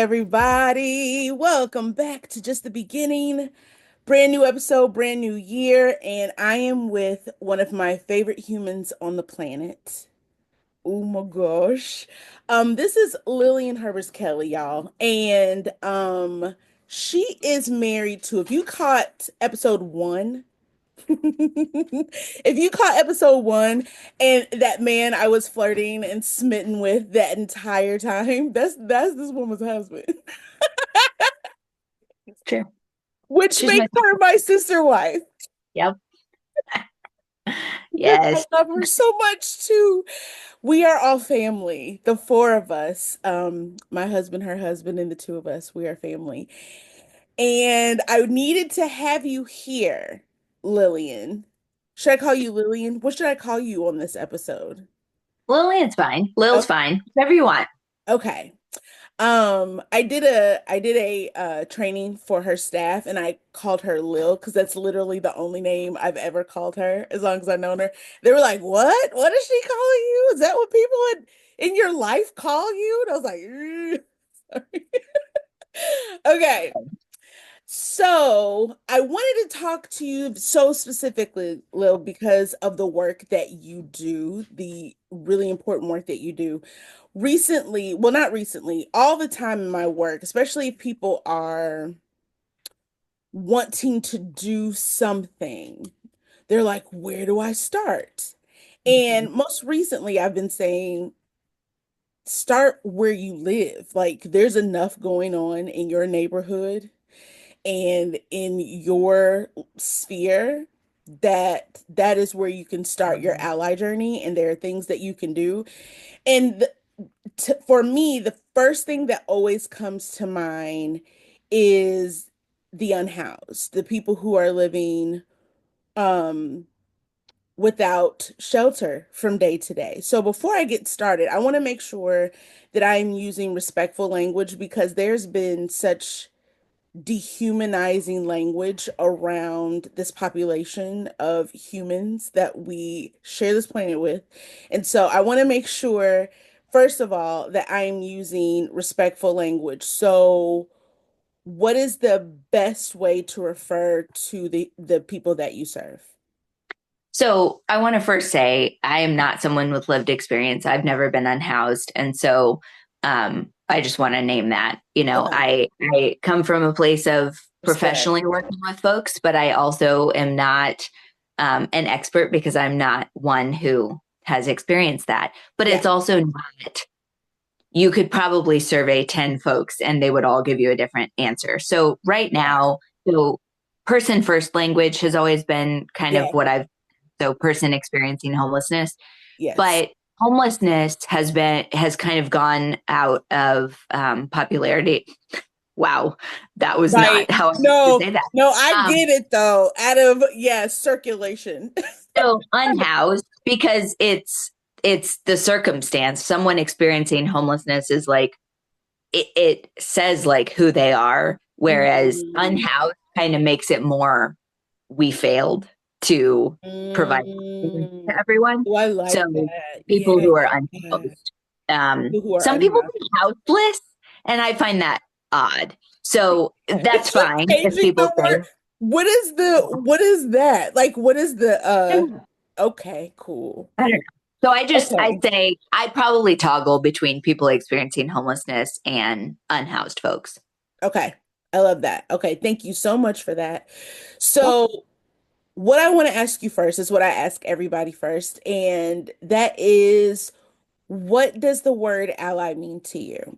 everybody. Welcome back to Just the Beginning. Brand new episode, brand new year, and I am with one of my favorite humans on the planet. Oh my gosh. This is Lillian Herbers-Kelly, y'all. And she is married to, if you caught episode one, if you caught episode one and that man I was flirting and smitten with that entire time, that's this woman's husband. It's true. Which She's my makes her my sister wife Yep. because I Yes. love her so much too. We are all family, the four of us, my husband, her husband, and the two of us, we are family. And I needed to have you here, Lillian. Should I call you Lillian? What should I call you on this episode? Lillian's fine. Oh, Lil's fine. Whatever you want. okay. I did a training for her staff and I called her Lil because that's literally the only name I've ever called her as long as I've known her. They were like, "What? What is she calling you? Is that what people in your life call you?" And I was like, "Sorry." Okay. So I wanted to talk to you so specifically, Lil, because of the work that you do, the really important work that you do. Recently, well, not recently, all the time in my work, especially if people are wanting to do something, they're like, where do I start? Mhm. And most recently, I've been saying, start where you live. Like, there's enough going on in your neighborhood and in your sphere that is where you can start your ally journey, and there are things that you can do. And for me, the first thing that always comes to mind is the unhoused, the people who are living um without shelter from day to day. So before I get started, I want to make sure that I'm using respectful language because there's been such dehumanizing language around this population of humans that we share this planet with. And so I want to make sure, first of all, that I'm using respectful language. So what is the best way to refer to the people that you serve? So I want to first say I am not someone with lived experience. I've never been unhoused. And so I just want to name that. Okay. I come from a place of Respect. professionally working with folks, but I also am not an expert because I'm not one who has experienced that. But Yeah. it's also not, you could probably survey 10 folks and they would all give you a different answer. So right Yeah. now, so person first language has always been kind Yeah. of what I've, so person experiencing homelessness, Yes. but homelessness has kind of gone out of popularity. Wow. That was Right. not how I meant to No, say that. no, I Um, get it though. Out of, yeah, circulation. so unhoused because it's the circumstance. Someone experiencing homelessness is like, it says like who they are, whereas Mm, unhoused kind of makes it more we failed to provide to mm. everyone. Oh, I So like that. people Yeah. who are unhoused, People who are some people unhappy. be houseless, and I find that odd. So that's It's just fine if changing people the say, word. What is that? Like what is the okay, cool. I don't know. So I Okay. say I probably toggle between people experiencing homelessness and unhoused folks. Okay. I love that. Okay, thank you so much for that. Yep. So what I want to ask you first is what I ask everybody first, and that is, what does the word ally mean to you?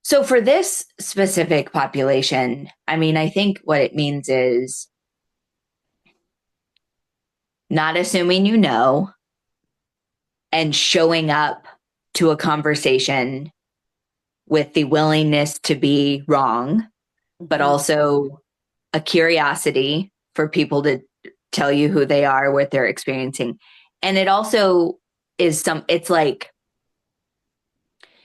So for this specific population, I mean, I think what it means is not assuming you know and showing up to a conversation with the willingness to be wrong, but Mhm. also a curiosity for people to tell you who they are, what they're experiencing. And it also is it's like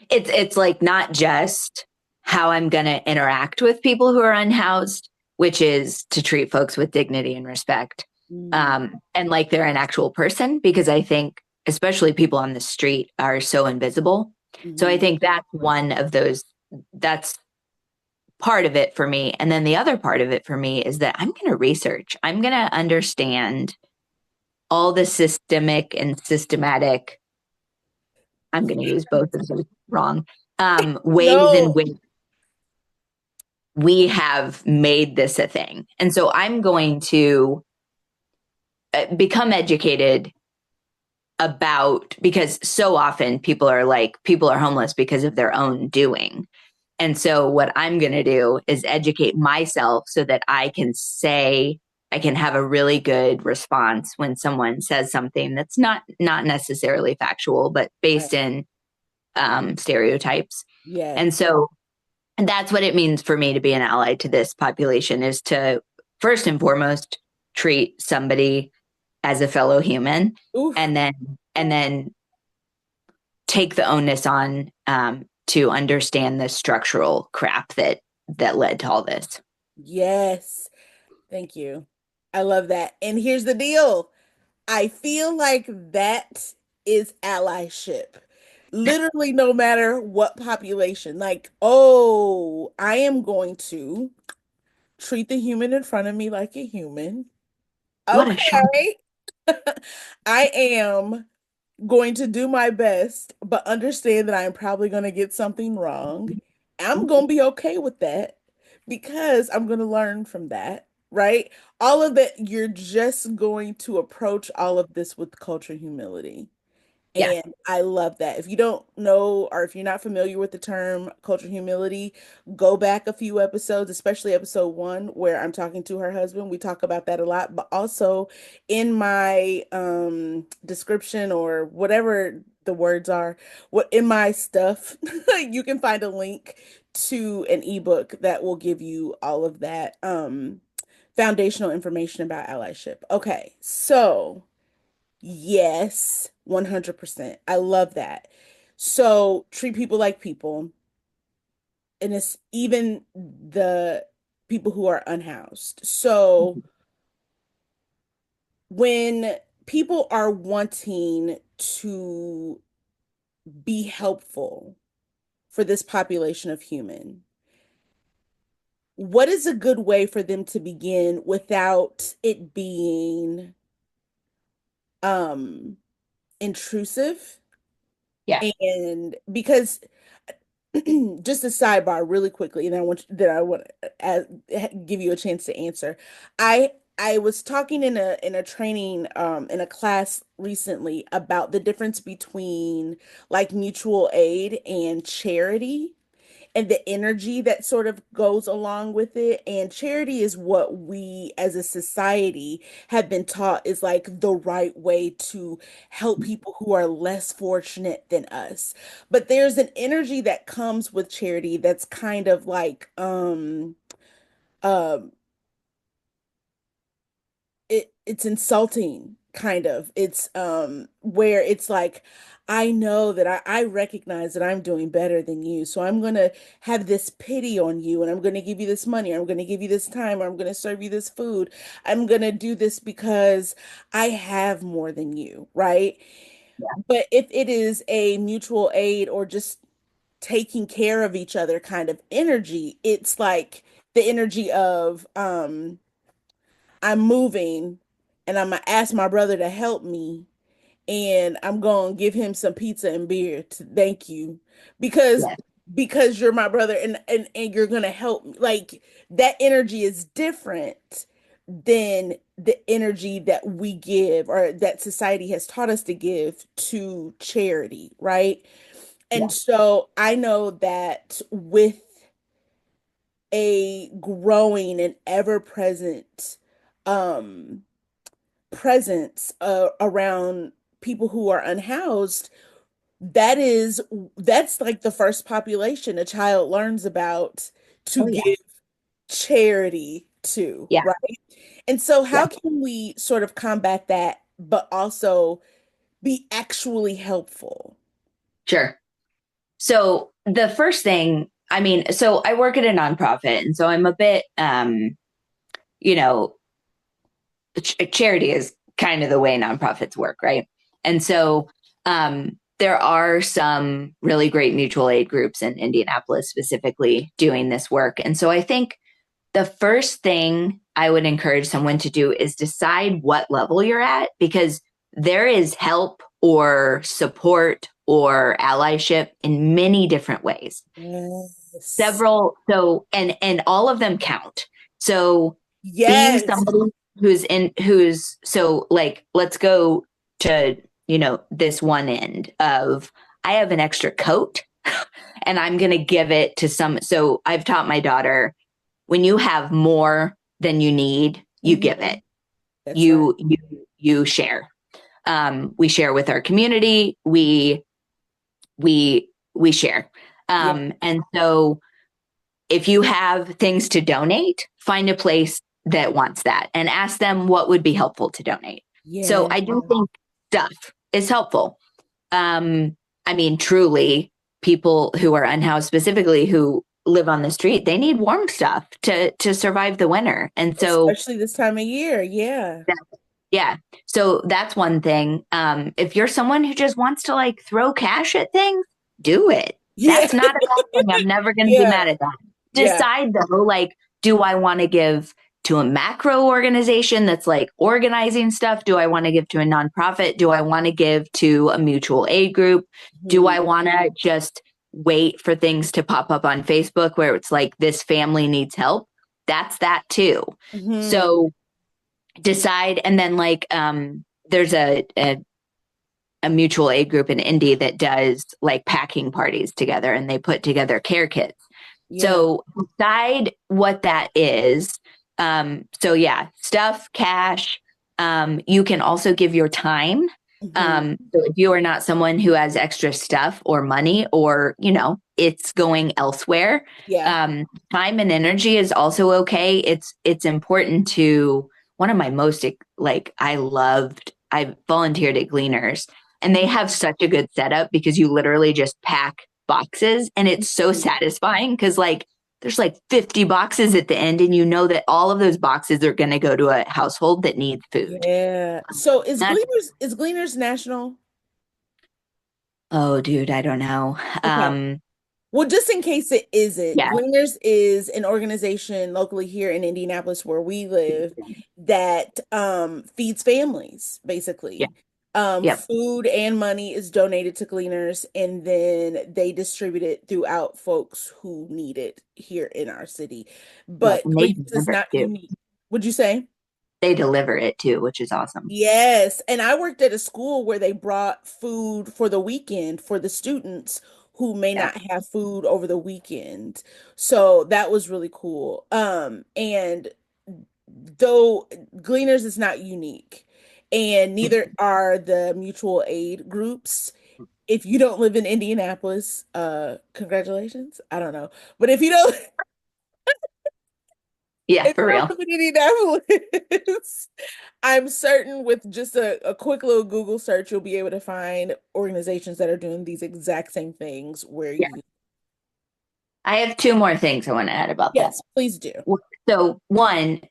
it's like not just how I'm going to interact with people who are unhoused, which is to treat folks with dignity and respect, Mm, and like they're an actual person, because I think especially people on the street are so invisible. So I Mhm. think that's one of those, that's part of it for me. And then the other part of it for me is that I'm going to research, I'm going to understand all the systemic and systematic, I'm going to use both of those wrong, ways in No, which we have made this a thing. And so I'm going to become educated about, because so often people are homeless because of their own doing. And so what I'm going to do is educate myself so that I can have a really good response when someone says something that's not necessarily factual, but right. based in stereotypes. And Yes. so that's what it means for me to be an ally to this population, is to first and foremost treat somebody as a fellow human, Oof. and then take the onus on, to understand the structural crap that led to all this. Yes. Thank you. I love that. And here's the deal. I feel like that is allyship. Literally, no matter what population. Like, oh, I am going to treat the human in front of me like a human. What a shock. Okay. I am going to do my best, but understand that I'm probably going to get something wrong. I'm going to be okay with that because I'm going to learn from that, right? All of that, you're just going to approach all of this with culture humility. Yeah. And I love that. If you don't know, or if you're not familiar with the term culture humility, go back a few episodes, especially episode 1, where I'm talking to her husband. We talk about that a lot, but also in my description, or whatever the words are, what in my stuff, you can find a link to an ebook that will give you all of that foundational information about allyship. Okay, so. Yes, 100%. I love that. So treat people like people, and it's even the people who are unhoused. So when people are wanting to be helpful for this population of human, what is a good way for them to begin without it being um intrusive? Yeah. And because just a sidebar really quickly, and I want to give you a chance to answer. I was talking in a training in a class recently about the difference between like mutual aid and charity, and the energy that sort of goes along with it. And charity is what we as a society have been taught is like the right way to help people who are less fortunate than us. But there's an energy that comes with charity that's kind of like um it's insulting, kind of. It's where it's like, I know that I recognize that I'm doing better than you, so I'm gonna have this pity on you, and I'm gonna give you this money, or I'm gonna give you this time, or I'm gonna serve you this food. I'm gonna do this because I have more than you, right? But if it is a mutual aid, or just taking care of each other kind of energy, it's like the energy of I'm moving, and I'm gonna ask my brother to help me, and I'm gonna give him some pizza and beer to thank you because Yeah. you're my brother, and you're gonna help me. Like, that energy is different than the energy that we give, or that society has taught us to give to charity, right? Yeah. And so I know that with a growing and ever-present um presence around people who are unhoused, that's like the first population a child learns about to Oh yeah. give charity to, Yeah. right? And so Yeah. how can we sort of combat that, but also be actually helpful? Sure. So the first thing, I mean, so I work at a nonprofit, and so I'm a bit, you know, charity is kind of the way nonprofits work, right? And so, there are some really great mutual aid groups in Indianapolis specifically doing this work. And so I think the first thing I would encourage someone to do is decide what level you're at, because there is help or support or allyship in many different ways. Yes. Several, so and all of them count. So being Yes. somebody who's so like, let's go to, this one end of, I have an extra coat and I'm going to give it to some. So I've taught my daughter, when you have more than you need, you give Mhm. it. That's right. You share. We share with our community. We share. Yeah. And so if you have things to donate, find a place that wants that and ask them what would be helpful to donate. So Yeah. I do think stuff is helpful. I mean, truly, people who are unhoused, specifically who live on the street, they need warm stuff to survive the winter. And so, Especially this time of year. Yeah. yeah, so that's one thing. If you're someone who just wants to like throw cash at things, do it. Yeah. That's not a bad thing. I'm never going to be Yeah. mad at that. Yeah. Decide though, like, do I want to give to a macro organization that's like organizing stuff? Do I want to give to a nonprofit? Do I want to give to a mutual aid group? Do I Mhm. want to just wait for things to pop up on Facebook where it's like, this family needs help? That's that too. Mhm. So decide. And then like, there's a mutual aid group in Indy that does like packing parties together, and they put together care kits. Yeah. So decide what that is. So yeah, stuff, cash. You can also give your time. Mhm. So if you are not someone who has extra stuff or money, or it's going elsewhere, Yeah. time and energy is also okay. It's important to, one of my most, like, I volunteered at Gleaners, and they have such a good setup because you literally just pack boxes, and it's so Mhm. satisfying because like there's like 50 boxes at the end, and you know that all of those boxes are going to go to a household that needs food. Yeah. So That's, Is Gleaners national? oh dude, I don't know. Okay. Well, just in case it isn't, Yeah. Gleaners is an organization locally here in Indianapolis where we live that feeds families, Yeah. basically. Yep. Food and money is donated to Gleaners, and then they distribute it throughout folks who need it here in our city. Yep. But And they Gleaners is deliver it not too. unique. Would you say? They deliver it too, which is awesome. Yes, and I worked at a school where they brought food for the weekend for the students who may Yep. not have food over the weekend. So that was really cool. And though Gleaners is not unique, and neither are the mutual aid groups. If you don't live in Indianapolis, congratulations. I don't know. But if you don't Yeah, if for you don't real. live in Indianapolis, I'm certain with just a quick little Google search, you'll be able to find organizations that are doing these exact same things where Yeah. you, I have two more things I want to add about that. yes, please do. So one,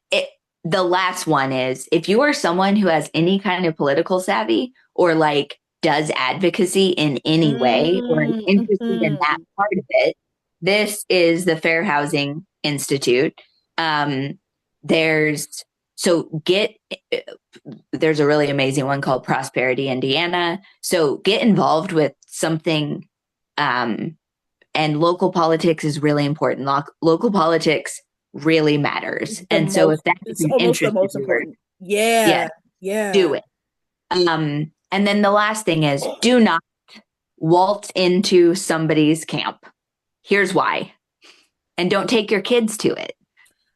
the last one is, if you are someone who has any kind of political savvy or like does advocacy in any way or is interested in that Mhm. part of it, this is the Fair Housing Institute. Um, there's so get there's a really amazing one called Prosperity Indiana. So get involved with something, um, and local politics is really important. Local politics really matters. It's the And so if most, that is it's an almost the interest of most yours, important. yeah, Yeah, do yeah. it. And then the last thing is, do not waltz into somebody's camp. Here's why. And don't take your kids to it.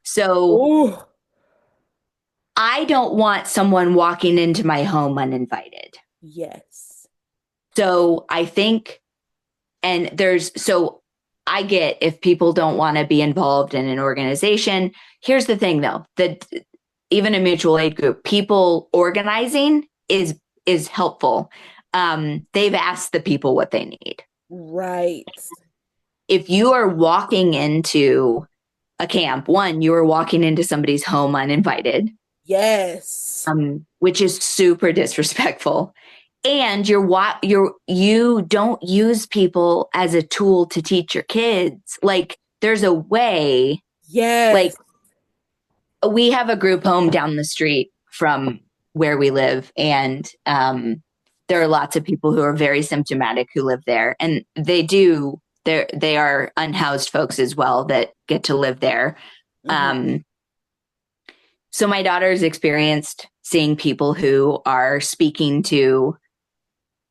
So Oh, I don't want someone walking into my home uninvited. yes. So I think, so I get if people don't want to be involved in an organization. Here's the thing though, that even a mutual aid group, people organizing is helpful. They've asked the people what they need. Right. If you are walking into a camp, one, you are walking into somebody's home uninvited, Yes. which is super disrespectful. and you don't use people as a tool to teach your kids. Like there's a way, like Yes. we have a group home down the street from where we live, and there are lots of people who are very symptomatic who live there, and they are unhoused folks as well that get to live there. Hmm. um, so my daughter's experienced seeing people who are speaking to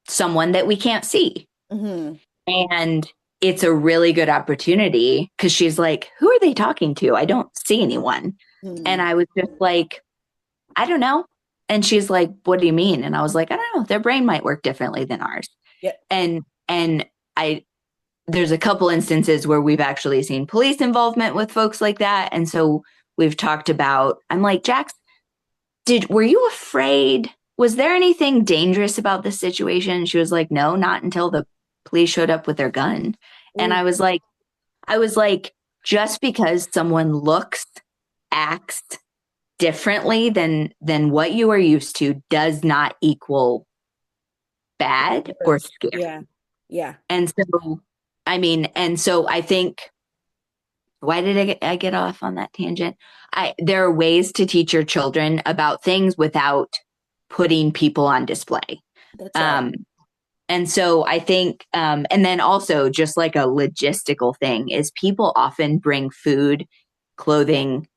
someone that we can't see. Hmm. And it's a really good opportunity because she's like, who are they talking to? I don't see anyone. And Hmm. I was just like, I don't know. And she's like, what do you mean? And I was like, I don't know. Their brain might work differently than ours. Yeah. And I there's a couple instances where we've actually seen police involvement with folks like that. And so we've talked about, I'm like, Jax, were you afraid? Was there anything dangerous about this situation? She was like, no, not until the police showed up with their gun. And Ooh, I was like, just because someone looks, acts differently than what you are used to does not equal bad or first. scary. Yeah. Yeah. And so, I mean, and so I think, why did I get off on that tangent? There are ways to teach your children about things without putting people on display. That's right. Um, and so I think, and then also just like a logistical thing is people often bring food, clothing,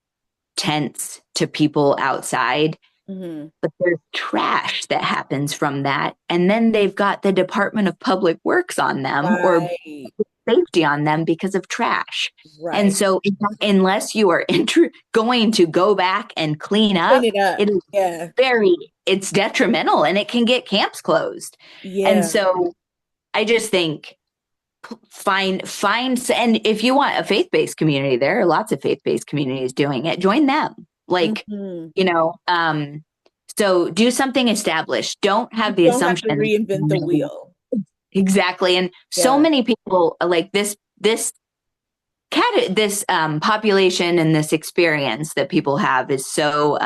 tents to people outside, Hmm. but there's trash that happens from that. And then they've got the Department of Public Works on them or Right. safety on them because of trash. And Right. so, unless you are going to go back and clean Clean up, it up. it is Yeah. it's detrimental and it can get camps closed. And Yeah. so, I just think find and if you want a faith-based community, there are lots of faith-based communities doing it, join them, like, Hmm. you know, so do something established, don't You have the don't have to assumption. reinvent the wheel. Exactly. And so Yeah. many people like this population and this experience that people have is so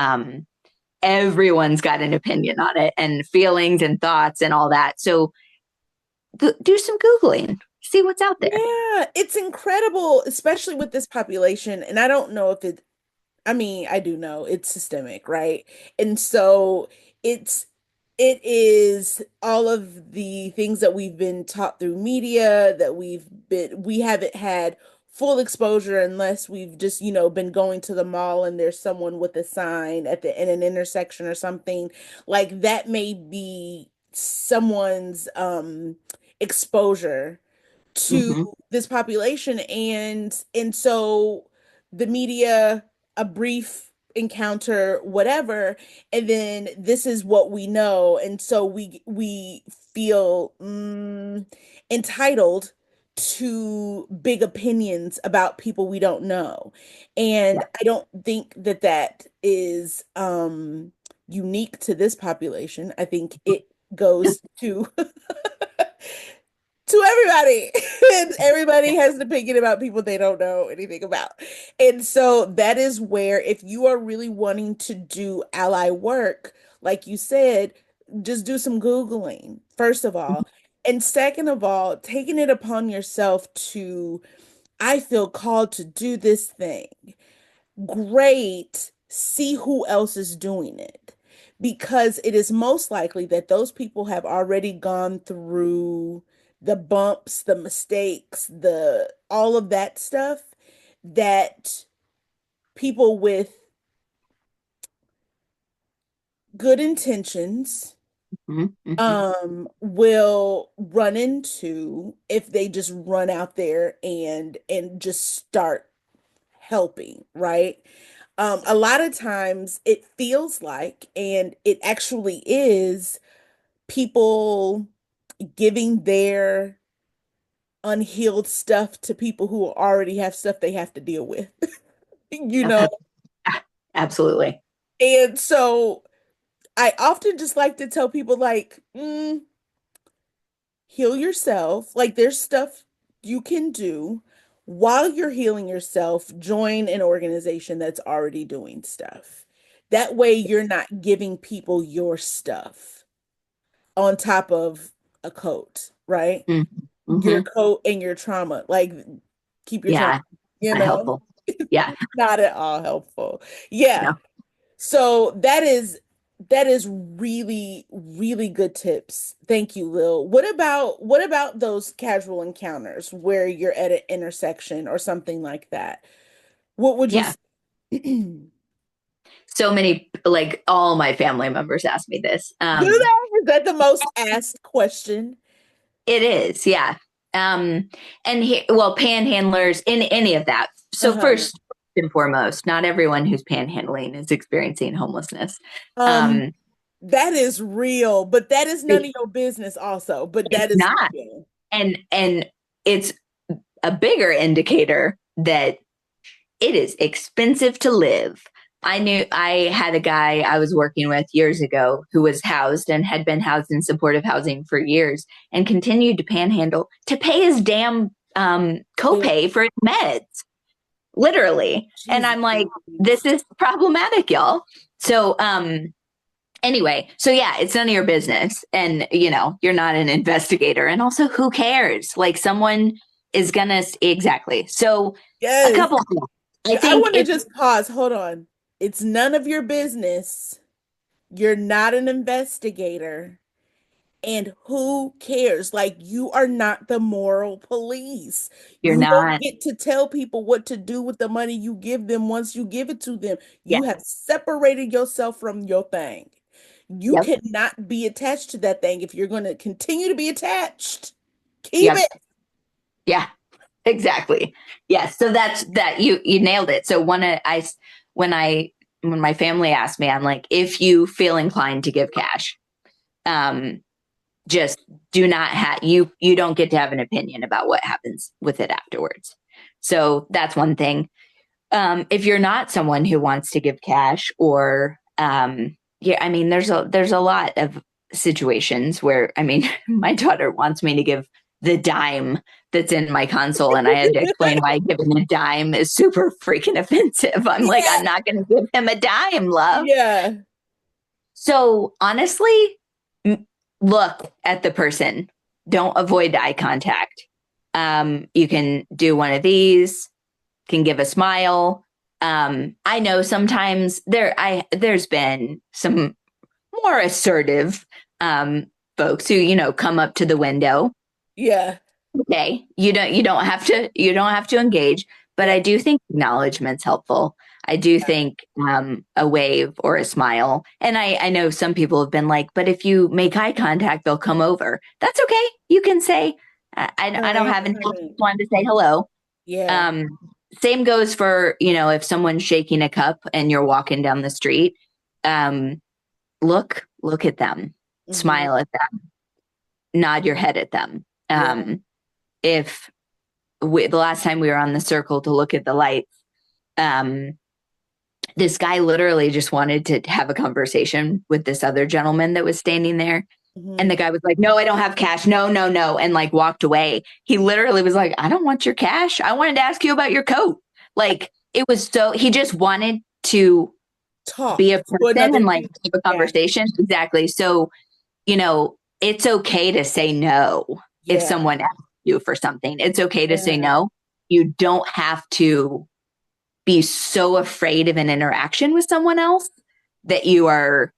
everyone's got an opinion on it and feelings and thoughts and all that. So do some Googling, see what's out there. Yeah. It's incredible, especially with this population. And I don't know if it, I mean, I do know it's systemic, right? And so it's it is all of the things that we've been taught through media that we haven't had full exposure unless we've just, been going to the mall and there's someone with a sign in an intersection or something. Like that may be someone's exposure to Mm-hmm. this population, and so the media, a brief encounter, whatever, and then this is what we know, and so we feel entitled to big opinions about people we don't know. Yeah. And I don't think that that is unique to this population. I think it goes to to everybody. And everybody has an opinion about people they don't know anything about. And so that is where, if you are really wanting to do ally work, like you said, just do some Googling, first of all. And second of all, taking it upon yourself to, I feel called to do this thing. Great. See who else is doing it. Because it is most likely that those people have already gone through the bumps, the mistakes, the all of that stuff that people with good intentions Mm-hmm. will run into if they just run out there and just start helping, right? A lot of times it feels like, and it actually is, people giving their unhealed stuff to people who already have stuff they have to deal with, you know? Absolutely. And so I often just like to tell people, like, heal yourself. Like, there's stuff you can do while you're healing yourself. Join an organization that's already doing stuff. That way, you're not giving people your stuff. on top of a coat, right? Your Mm-hmm. coat and your trauma. Like keep your trauma, Yeah, you not know? helpful. Yeah, Not at all helpful. Yeah. no. So that is really, really good tips. Thank you, Lil. What about those casual encounters where you're at an intersection or something like that? What would you Yeah. say? Do So many, like all my family members ask me this. that? Is that the most asked question? It is, yeah. And well, panhandlers in any of that. So Uh-huh. first and foremost, not everyone who's panhandling is experiencing homelessness. Um, Um, that is real, but that is none it, of your business also, but it's that is not, real. and it's a bigger indicator that it is expensive to live. I had a guy I was working with years ago who was housed and had been housed in supportive housing for years and continued to panhandle to pay his damn Yeah. copay for his meds, literally. And Jesus. I'm like, this is problematic, y'all. So, anyway, so yeah, it's none of your business. And, you're not an investigator. And also, who cares? Like, someone is gonna, exactly. So, a Yes. couple, I I think want to if just pause. Hold on. It's none of your business. You're not an investigator. And who cares? Like, you are not the moral police. you're You don't not, get to tell people what to do with the money you give them once you give it to them. yeah, You have separated yourself from your thing. You yep, cannot be attached to that thing. If you're going to continue to be attached, keep yep, it. yeah, exactly. Yes. So that's that you nailed it. So when I, when my family asked me, I'm like, if you feel inclined to give cash, um, just do not have, you don't get to have an opinion about what happens with it afterwards. So that's one thing. If you're not someone who wants to give cash or, yeah, I mean, there's a lot of situations where, I mean, my daughter wants me to give the dime that's in my console, and I had to explain why giving a dime is super freaking offensive. I'm like, Yeah. I'm not going to give him a dime, love. Yeah. So honestly, look at the person. Don't avoid eye contact. You can do one of these, can give a smile. I know sometimes there's been some more assertive um, folks who come up to the window. Yeah. Okay, you don't have to engage, but Yeah. I do think acknowledgment's helpful. I do think a wave or a smile, and I know some people have been like, but if you make eye contact, they'll come over. That's okay. You can say, I don't I have any. I just haven't. wanted to say hello. Yeah. Um, Same goes for, if someone's shaking a cup and you're walking down the street, um, look at them, Hmm. smile at them, nod your head at them. Yeah. If the last time we were on the circle to look at the lights, um, this guy literally just wanted to have a conversation with this other gentleman that was standing there. And Hmm. the guy was like, no, I don't have cash. No, no, no. And like walked away. He literally was like, I don't want your cash. I wanted to ask you about your coat. Like it was so, he just wanted to be Talk a to person another and like human. keep a Yeah. conversation. Exactly. So, it's okay to say no if Yeah. someone asks you for something. It's okay to say Yeah. no. You don't have to be so afraid of an interaction with someone else that you are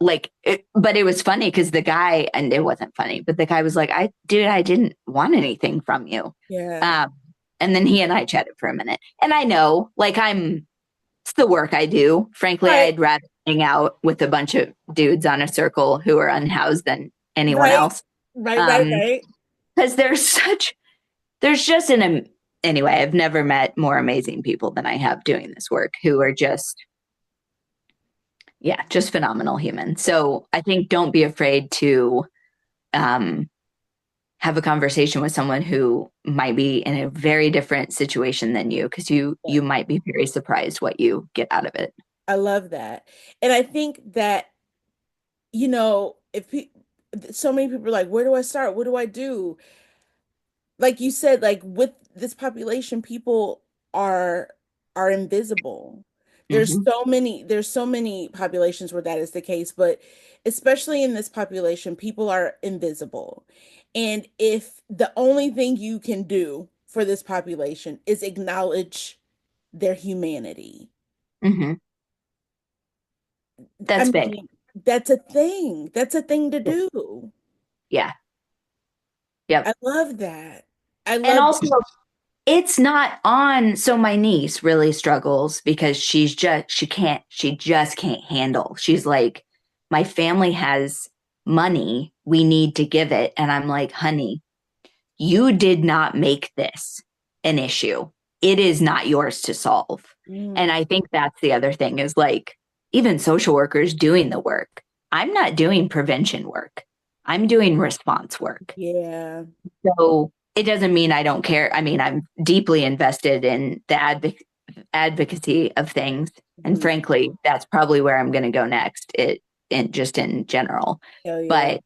like but it was funny because the guy, and it wasn't funny, but the guy was like, I didn't want anything from you. Yeah. um and then he and I chatted for a minute, and I know, like, it's the work I do. Frankly, Right. I'd rather hang out with a bunch of dudes on a circle who are unhoused than anyone Right. else. Right. Right. um Right. because there's just anyway, I've never met more amazing people than I have doing this work, who are just, yeah, just phenomenal humans. So I think don't be afraid to um, have a conversation with someone who might be in a very different situation than you, because you might be very surprised what you get out of it. I love that. And I think that, if so many people are like, where do I start? What do I do? Like you said, like with this population, people are are invisible. Mm-hmm. There's so many populations where that is the case, but especially in this population, people are invisible. And if the only thing you can do for this population is acknowledge their humanity, Mm-hmm. I That's big. mean, that's a thing. That's a thing to do. Yeah. Yep. I love that. I And love also, it's not on. So my niece really struggles because she just can't handle. She's like, my family has money. We need to give it. And I'm like, honey, you did not make this an issue. It is not yours to solve. And Mm, I think that's the other thing is like, even social workers doing the work. I'm not doing prevention work. I'm doing response work. yeah. So it doesn't mean I don't care. I mean, I'm deeply invested in the advocacy of things. And Mhm. frankly, that's probably where I'm going to go next, just in general. Hell yeah. But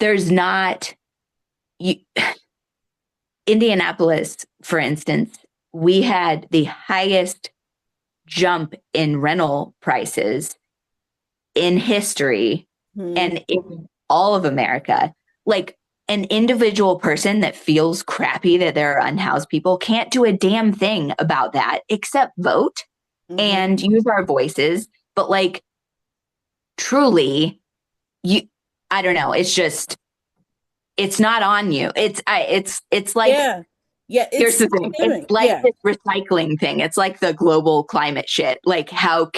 there's not, you, Indianapolis, for instance, we had the highest jump in rental prices in history Hmm. and in all of America. Like an individual person that feels crappy that there are unhoused people can't do a damn thing about that except vote Hmm. and use our voices. But like truly, you I don't know, it's just it's not on you. It's like Yeah. Yeah, here's it's the thing. It's systemic. like Yeah. this recycling thing. It's like the global climate shit. Like how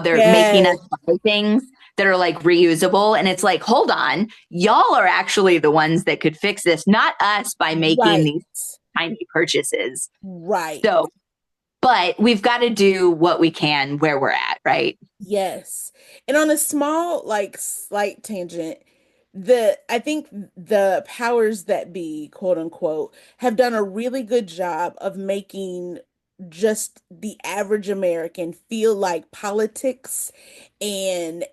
they're making us Yes. buy things that are like reusable, and it's like, hold on, y'all are actually the ones that could fix this, not us by making Right. these tiny purchases. Right. So, but we've got to do what we can where we're at, right? Yes. And on a small, like slight tangent, I think the powers that be, quote unquote, have done a really good job of making just the average American feel like politics and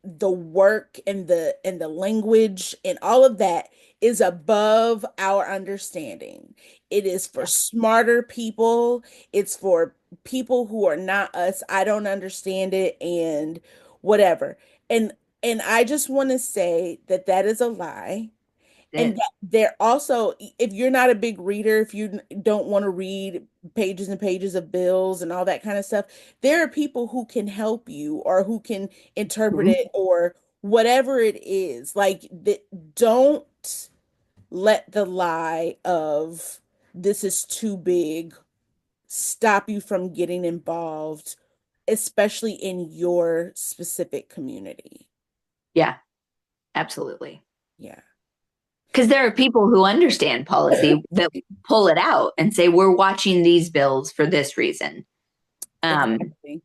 the work and the language and all of that is above our understanding. It is for smarter people. It's for people who are not us. I don't understand it and whatever. And and I just want to say that that is a lie. And It that they're also, if you're not a big reader, if you don't want to read pages and pages of bills and all that kind of stuff, there are people who can help you or who can interpret is. it or whatever it is. Like, don't let the lie of this is too big stop you from getting involved, especially in your specific community. Yeah, absolutely. Yeah. Because there are people who understand policy that pull it out and say, we're watching these bills for this reason. Um, Exactly.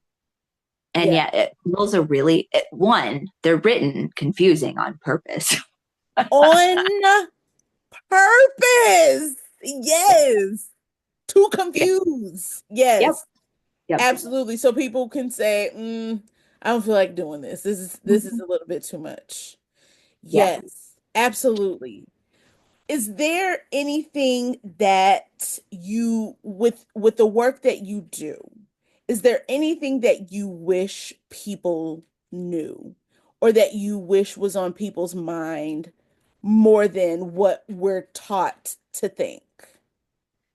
and Yeah. yet, bills are really, one, they're written confusing on purpose. On purpose. Yeah. Yes. To Yeah. confuse. Yep. Yes. Yep. Absolutely. So people can say, I don't feel like doing this. This is Mhm. a little bit too much. Yeah. Yes. Absolutely. Is there anything that you with the work that you do, is there anything that you wish people knew or that you wish was on people's mind more than what we're taught to think?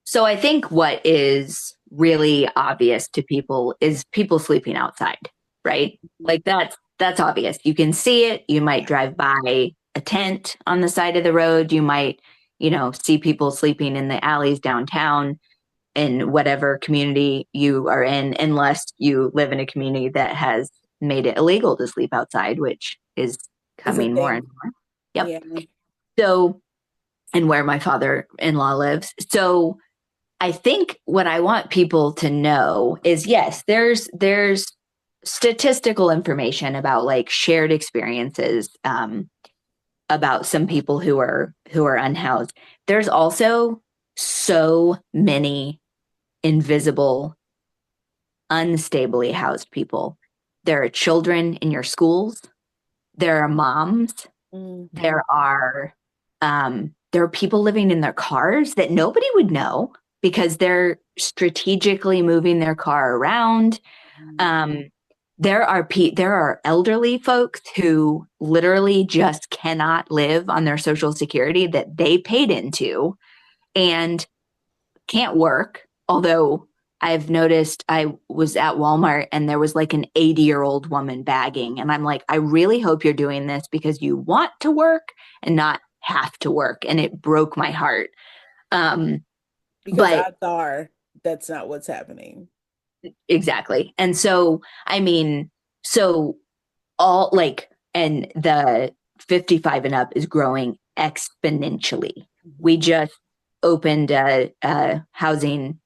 So I think what is really obvious to people is people sleeping outside, right? Like that's obvious. You can see it. You might drive by a tent on the side of the road. You might, see people sleeping in the alleys downtown in whatever community you are in, unless you live in a community that has made it illegal to sleep outside, which is Is a coming more and thing. more. Yep. Yeah. So, and where my father-in-law lives. So I think what I want people to know is yes, there's statistical information about like shared experiences about some people who are unhoused. There's also so many invisible, unstably housed people. There are children in your schools. There are moms. Hmm. There are people living in their cars that nobody would know because they're strategically moving their car around. Mm. Um, there are elderly folks who literally just cannot live on their social security that they paid into and can't work. Although I've noticed, I was at Walmart and there was like an 80-year-old woman bagging. And I'm like, I really hope you're doing this because you want to work and not have to work. And it broke my heart. Um, Because but odds are that's not what's happening. exactly. And so, I mean, so all like, and the 55 and up is growing exponentially. We Mhm. just opened a housing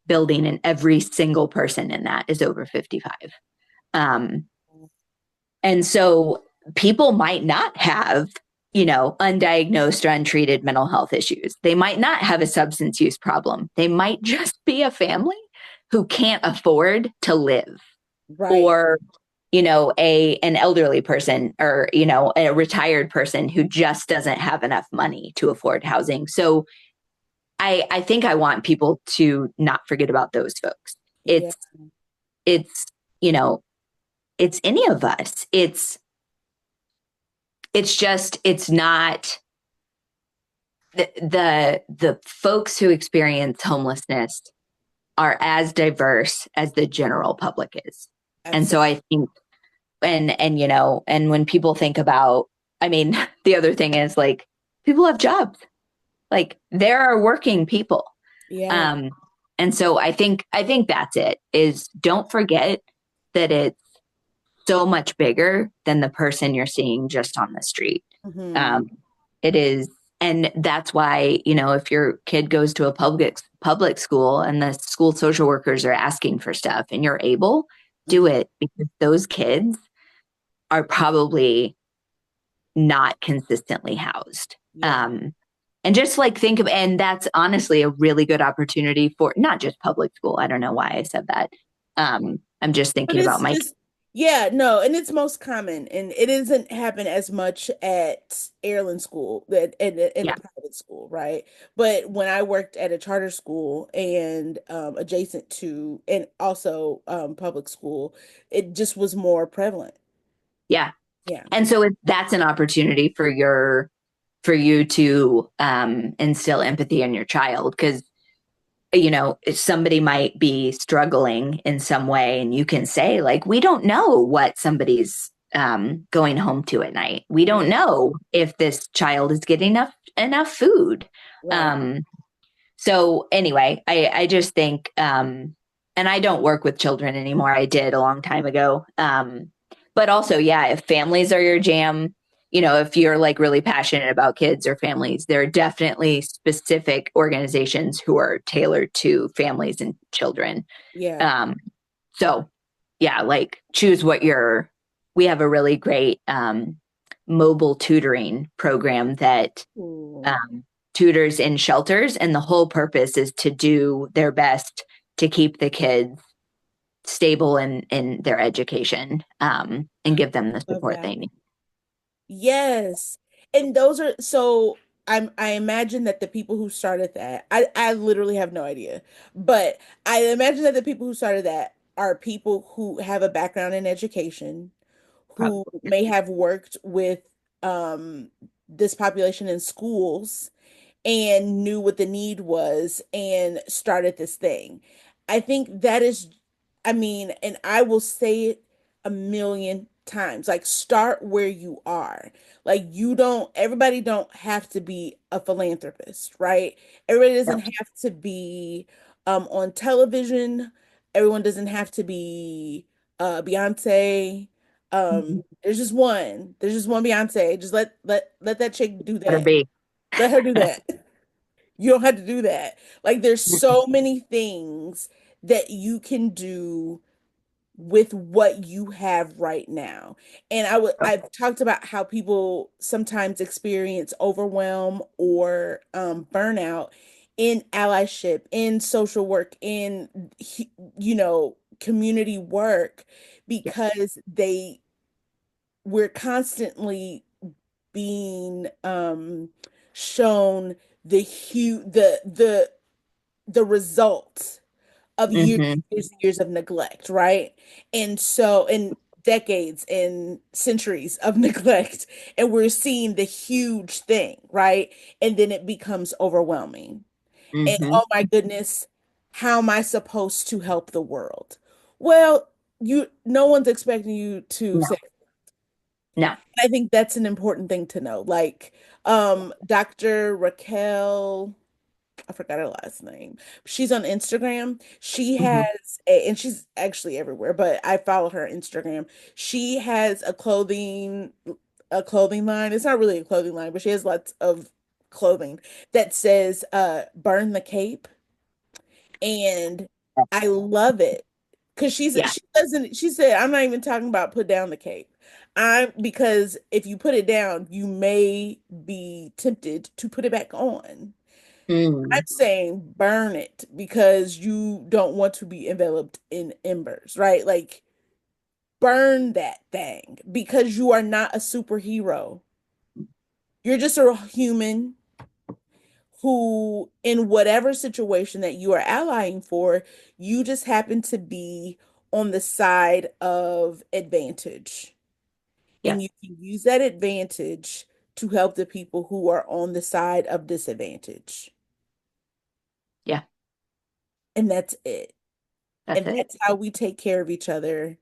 building, and every single person in that is over 55. Um, and so people might not have, undiagnosed or untreated mental health issues. They might not have a substance use problem. They might just be a family who can't afford to live, Right. or an elderly person, or a retired person who just doesn't have enough money to afford housing. So I think I want people to not forget about those folks. Yeah. It's you know it's any of us. It's just, it's not the folks who experience homelessness are as diverse as the general public is. And so Absolutely. I think, and when people think about, I mean, the other thing is, like, people have jobs, like there are working people. Yeah. um and so I think that's it, is don't forget that it's so much bigger than the person you're seeing just on the street. Hmm. Um, it is, and that's why, if your kid goes to a public school and the school social workers are asking for stuff and you're able, do Hmm. it, because those kids are probably not consistently housed. Yeah. Um, and just like think of, and that's honestly a really good opportunity for not just public school. I don't know why I said that. I'm just But thinking about it's my, it's yeah, no, and it's most common, and it doesn't happen as much at Airland School, that in a yeah, private school, right? But when I worked at a charter school and adjacent to, and also public school, it just was more prevalent. yeah. Yeah. And so that's an opportunity for you to instill empathy in your child, because if somebody might be struggling in some way, and you can say, like, we don't know what somebody's going home to at night. We Yeah. don't know if this child is getting enough food. Right. um so anyway, I just think, and I don't work with children anymore. I did a long time ago. But also, yeah, if families are your jam, if you're like really passionate about kids or families, there are definitely specific organizations who are tailored to families and children. Yeah. Um, so yeah, like, choose what you're, we have a really great mobile tutoring program that Ooh. um, tutors in shelters, and the whole purpose is to do their best to keep the kids stable in their education, and give them the Love support that. they need. Yes. And those are so I imagine that the people who started that, I literally have no idea. But I imagine that the people who started that are people who have a background in education, who Probably. may have worked with this population in schools and knew what the need was and started this thing. I think that is, I mean, and I will say it a million times, like, start where you are. Like, you don't, everybody don't have to be a philanthropist, right? Everybody doesn't Yep. have to be on television. Everyone doesn't have to be Beyonce. Mhm. There's just one Beyonce. Just let that chick do Better that. be. Let her do that. You don't have to do that. Like, there's so many things that you can do with what you have right now. And I've talked about how people sometimes experience overwhelm or burnout in allyship, in social work, in community work, Yeah. because we're constantly being shown the results of years, Mm-hmm. years and years of neglect, right? And so, and decades and centuries of neglect, and we're seeing the huge thing, right? And then it becomes overwhelming. And Mm-hmm. oh my goodness, how am I supposed to help the world? Well, no one's expecting you to No, say. no. I think that's an important thing to know. Like, Dr. Raquel, I forgot her last name. She's on Instagram. She Mm-hmm. has and she's actually everywhere, but I follow her on Instagram. She has a clothing line. It's not really a clothing line, but she has lots of clothing that says burn the cape. And I love it because Yeah. she said, I'm not even talking about put down the cape. Because if you put it down, you may be tempted to put it back on. I'm Mm. saying burn it because you don't want to be enveloped in embers, right? Like burn that thing because you are not a superhero. You're just a human who, in whatever situation that you are allying for, you just happen to be on the side of advantage. Yeah. And you can use that advantage to help the people who are on the side of disadvantage. Yeah. And that's it. That's And it. that's how we take care of each other,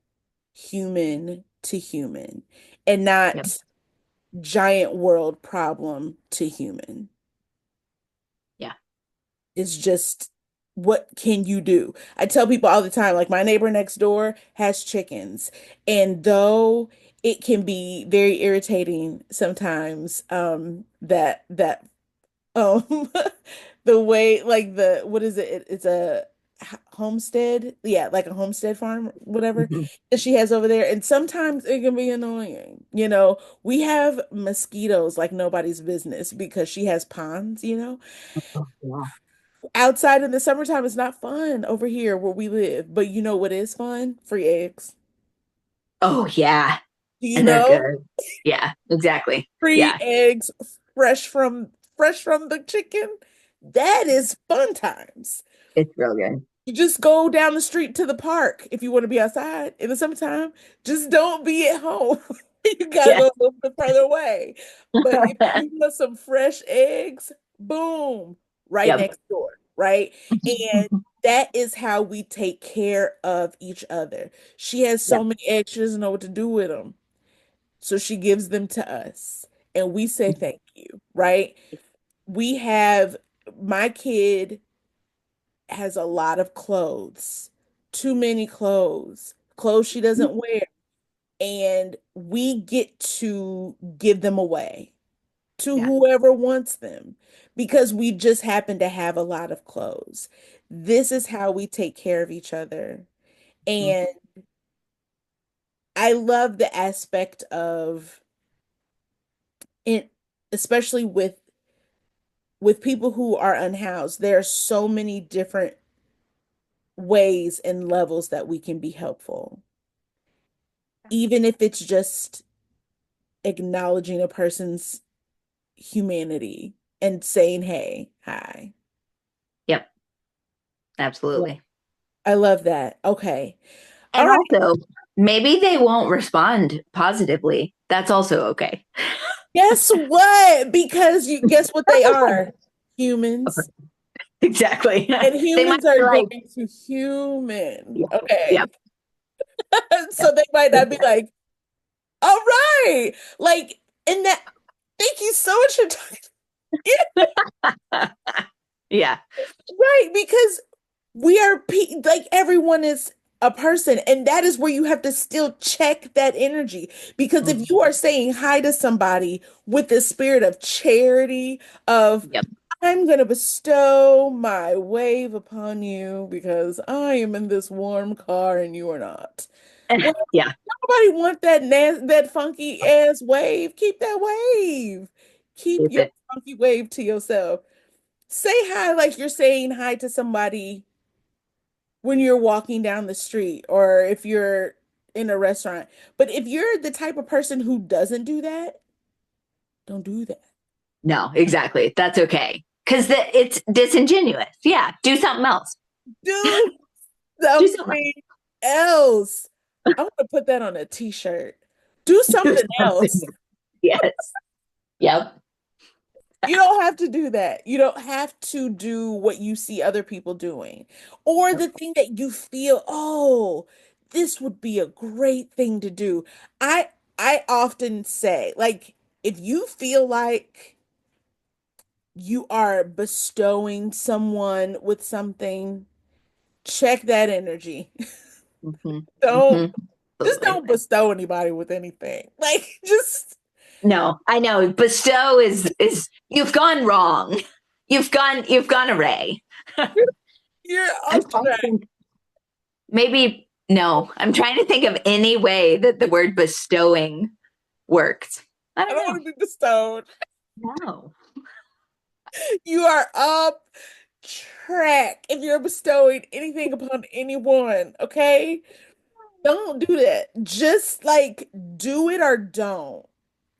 human to human, and Yep. not giant world problem to human. Yeah. It's just what can you do? I tell people all the time, like my neighbor next door has chickens, and though it can be very irritating sometimes, that um the way like the what is it? It's a homestead, yeah, like a homestead farm, whatever Mm-hmm. that she has over there, and sometimes it can be annoying. We have mosquitoes like nobody's business because she has ponds. Oh, yeah. Outside in the summertime, it's not fun over here where we live. But you know what is fun? Free eggs. Oh, yeah. Do you And they're know? good. Yeah, exactly. Free Yeah, eggs fresh from the chicken. That is fun times. it's real good. You just go down the street to the park if you want to be outside in the summertime. Just don't be at home. You gotta Yeah. go a little bit further away. But if you want some fresh eggs, boom, right Yep. next door, right? And that is how we take care of each other. She has so Yep. many eggs, she doesn't know what to do with them. So she gives them to us. And we say thank you, right? We have my kid has a lot of clothes, too many clothes she doesn't wear, and we get to give them away to Yeah. whoever wants them because we just happen to have a lot of clothes. This is how we take care of each other. Mhm. And I love the aspect of it, especially with people who are unhoused. There are so many different ways and levels that we can be helpful. Even if it's just acknowledging a person's humanity and saying, hey, hi. Yep. Absolutely. I love that. Okay. All And right. also, maybe they won't respond positively. That's also okay. Guess what? Because you guess what they are? Humans. Exactly. And They might humans are be like, going to human. yeah, Okay. yep, So yep. they might not be like, all right. Like, and that, thank you so much for talking. Yeah. Right, because we are like everyone is a person, and that is where you have to still check that energy. Because if you Mhm. are saying hi to somebody with the spirit of charity, of Yep. I'm going to bestow my wave upon you because I am in this warm car and you are not. Well, Yeah. nobody want that funky ass wave. Keep that wave. Keep Keep your it. funky wave to yourself. Say hi like you're saying hi to somebody when you're walking down the street or if you're in a restaurant. But if you're the type of person who doesn't do that, don't do that. No, exactly. That's okay. Because it's disingenuous. Yeah. Do something else. Dude. Do something. something else. I want to put that on a t-shirt. Do Do something else. something. Yes. Yep. You don't have to do that. You don't have to do what you see other people doing. Or the thing that you feel, oh, this would be a great thing to do. I I often say, like, if you feel like you are bestowing someone with something, check that energy. Mm-hmm. Don't Mm-hmm. just Absolutely. don't bestow anybody with anything. Like just No, I know. Bestow is you've gone wrong. You've gone array. you're I'm off trying to track. think. Maybe no. I'm trying to think of any way that the word bestowing works. I I don't don't know. want to be bestowed. No. You are up track if you're bestowing anything upon anyone, okay? Don't do that. Just like do it or don't,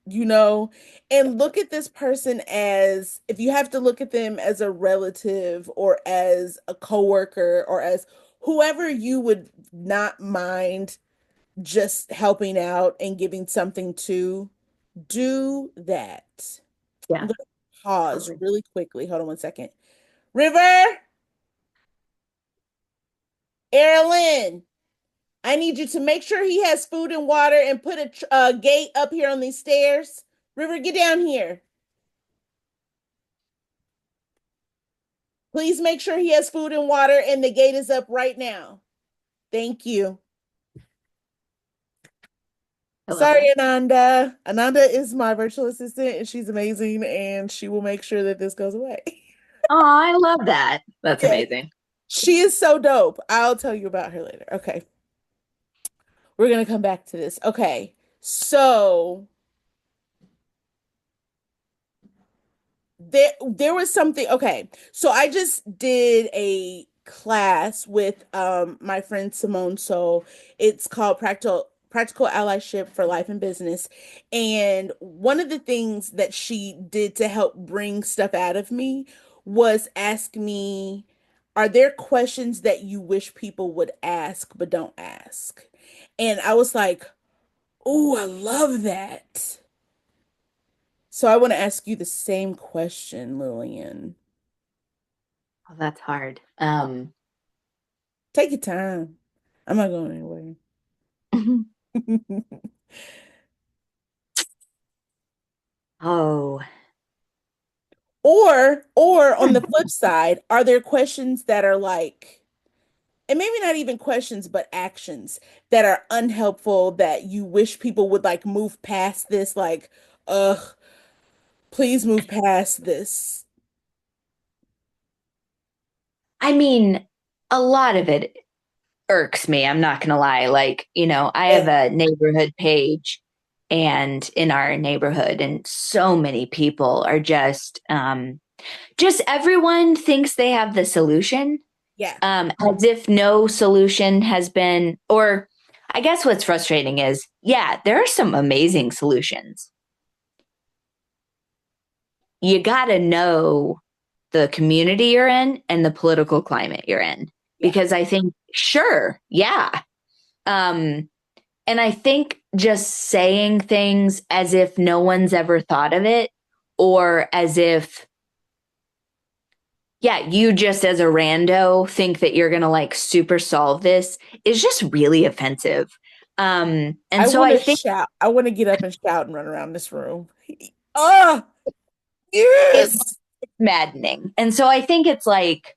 you know? And look at this person as if you have to look at them as a relative or as a coworker or as whoever you would not mind just helping out and giving something to, do that. I'm Yeah. going to pause Totally. really quickly. Hold on one second. River, Erilyn, I need you to make sure he has food and water and put a gate up here on these stairs. River, get down here. Please make sure he has food and water and the gate is up right now. Thank you. I love Sorry, it. Ananda. Ananda is my virtual assistant and she's amazing and she will make sure that this goes away. Oh, I love that. That's Yes. amazing. She is so dope. I'll tell you about her later. Okay. We're gonna come back to this. Okay. So there was something, okay. So I just did a class with my friend Simone. So it's called Practical Allyship for Life and Business. And one of the things that she did to help bring stuff out of me was ask me, are there questions that you wish people would ask but don't ask? And I was like, oh, I love that. So I want to ask you the same question, Lillian. Oh, that's hard. Take your time. I'm not going anywhere. oh, Or on the flip side, are there questions that are like, and maybe not even questions, but actions that are unhelpful that you wish people would like move past this, like, ugh, please move past this. I mean, a lot of it irks me. I'm not going to lie. Like, I Yeah, have a neighborhood page and in our neighborhood, and so many people are just everyone thinks they have the solution, yeah. as if no solution has been, or I guess what's frustrating is, yeah, there are some amazing solutions. You got to know the community you're in and the political climate you're in. Yeah. Because I think, sure, yeah. Um, and I think just saying things as if no one's ever thought of it, or as if, yeah, you just as a rando think that you're going to like super solve this is just really offensive. And I so want I to think shout. I want to get up and shout and run around this room. Ah, it's yes. maddening. And so I think it's like,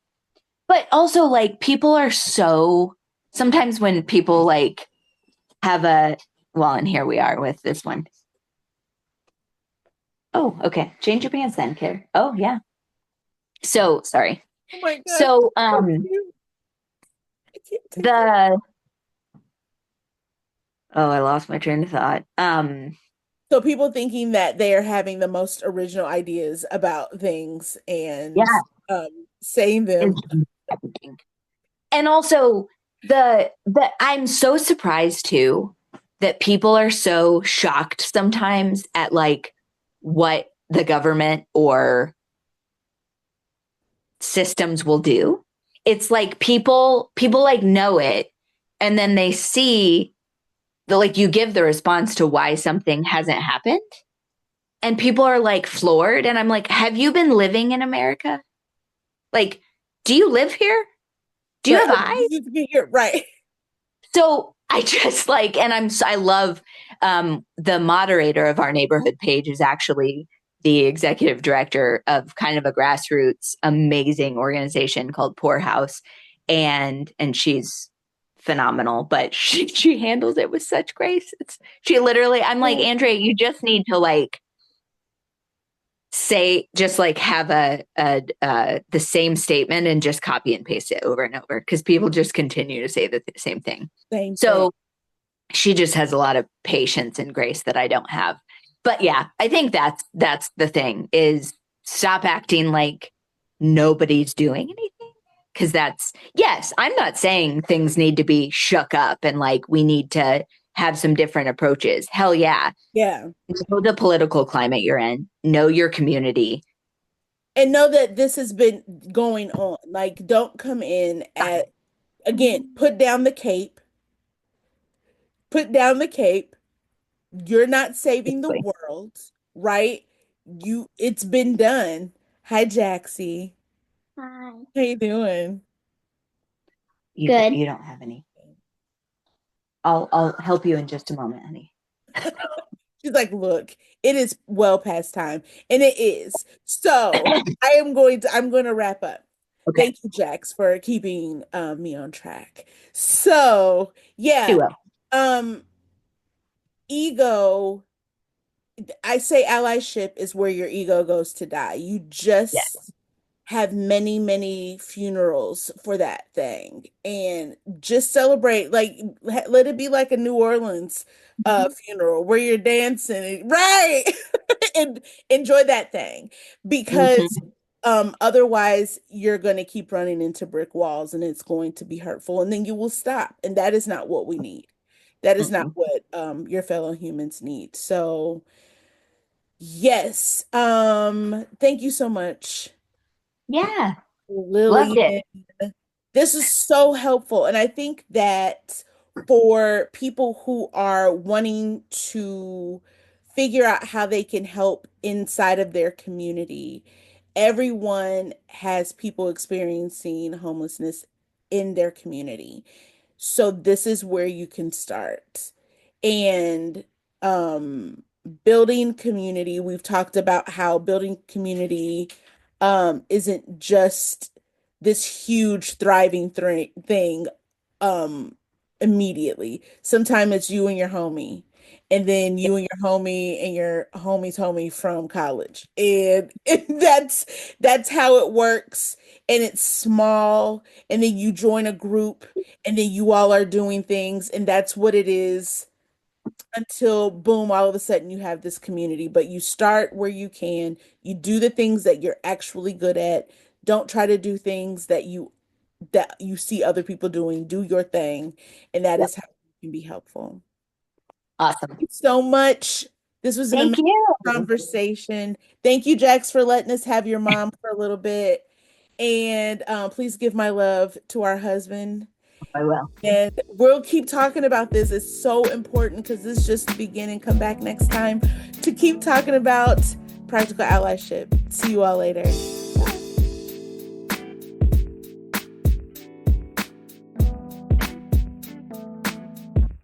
but also like people are so, sometimes when people like have a, well, and here we are with this one. Oh, okay. Change your pants then, kid. Oh, yeah. So sorry. Oh my God. So So cute. I can't take it. the oh, I lost my train of thought. So people thinking that they are having the most original ideas about things and Yeah, saying them. it's and also the I'm so surprised too that people are so shocked sometimes at like what the government or systems will do. it's like people like know it, and then they see the, like, you give the response to why something hasn't happened, and people are like floored, and I'm like, have you been living in America? Like, do you live here? Do you Right. have eyes? You're right. So I just like, and I love, the moderator of our neighborhood page is actually the executive director of kind of a grassroots amazing organization called Poor House, and she's phenomenal, but she handles it with such grace. She literally, I'm like, Andrea, you just need to like say, just like have the same statement and just copy and paste it over and over, because people just continue to say the same thing. Same thing. So she just has a lot of patience and grace that I don't have. But yeah, I think that's the thing, is stop acting like nobody's doing anything. Cause that's, yes, I'm not saying things need to be shook up and like we need to have some different approaches. Hell yeah. Yeah. Know the political climate you're in, know your community. And know that this has been going on. Like, don't come in at, again, put down the cape. Put down the cape. You're not saving the Basically. world, right? It's been done. Hi, Jaxie. Hi. How you doing? Good. You don't have any. I'll help you in just a moment, honey. She's like, look, it is well past time. And it is. So I'm going to wrap up. Okay. Thank you, Jax, for keeping me on track. So She yeah. will. Ego, I say allyship is where your ego goes to die. You Yeah. just have many, many funerals for that thing, and just celebrate, like, let it be like a New Orleans funeral where you're dancing, right? And enjoy that thing, because Mm-hmm. otherwise you're going to keep running into brick walls and it's going to be hurtful, and then you will stop, and that is not what we need. That is not Mm-hmm. what your fellow humans need. So yes, thank you so much, Yeah. Loved it. Lillian. This is so helpful. And I think that for people who are wanting to figure out how they can help inside of their community, everyone has people experiencing homelessness in their community. So this is where you can start. And um building community, we've talked about how building community isn't just this huge thriving thing um immediately. Sometimes it's you and your homie, and then you and your homie and your homie's homie from college. And that's how it works. And it's small, and then you join a group, and then you all are doing things, and that's what it is, until boom, all of a sudden you have this community. But you start where you can, you do the things that you're actually good at. Don't try to do things that you see other people doing. Do your thing, and that Yep. is how you can be helpful. Awesome. Thank you so much. This was an Thank amazing you. conversation. Thank you, Jax, for letting us have your mom for a little bit. And please give my love to our husband. I will. And we'll keep talking about this. It's so important, because this is just the beginning. Come back next time to keep talking about practical allyship. See you all later.